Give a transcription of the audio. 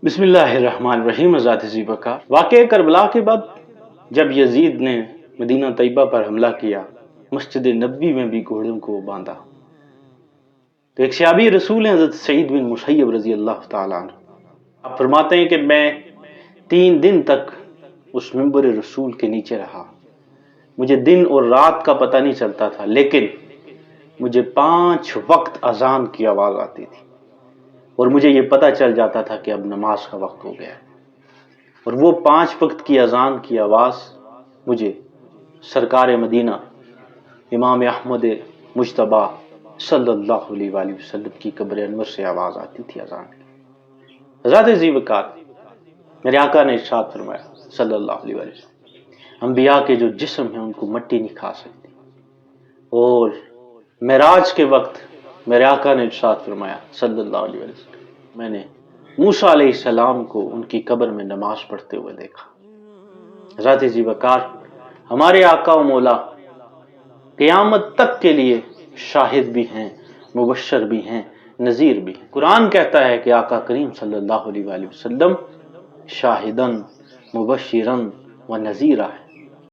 بسم اللہ الرحمن الرحیم۔ ذات ذی بقار۔ واقعہ کربلا کے بعد جب یزید نے مدینہ طیبہ پر حملہ کیا، مسجد نبوی میں بھی گھوڑوں کو باندھا، تو ایک صحابی رسول ہیں حضرت سعید بن مسیب رضی اللہ تعالیٰ عنہ، آپ فرماتے ہیں کہ میں 3 دن تک اس منبر رسول کے نیچے رہا، مجھے دن اور رات کا پتہ نہیں چلتا تھا، لیکن مجھے 5 وقت اذان کی آواز آتی تھی اور مجھے یہ پتہ چل جاتا تھا کہ اب نماز کا وقت ہو گیا ہے، اور وہ 5 وقت کی اذان کی آواز مجھے سرکار مدینہ امام احمد مجتبیٰ صلی اللہ علیہ وآلہ وسلم کی قبر انور سے آواز آتی تھی اذان کی۔ ذات ذی وقار، میرے آقا نے ارشاد فرمایا صلی اللہ علیہ وآلہ وسلم، انبیاء کے جو جسم ہیں ان کو مٹی نہیں کھا سکتی، اور معراج کے وقت میرے آقا نے ارشاد فرمایا صلی اللہ علیہ وسلم، میں نے موسیٰ علیہ السلام کو ان کی قبر میں نماز پڑھتے ہوئے دیکھا۔ ذات ذی وقار، ہمارے آقا و مولا قیامت تک کے لیے شاہد بھی ہیں، مبشر بھی ہیں، نذیر بھی ہیں۔ قرآن کہتا ہے کہ آقا کریم صلی اللہ علیہ وآلہ وسلم شاہدن مبشرن و نذیرہ ہے۔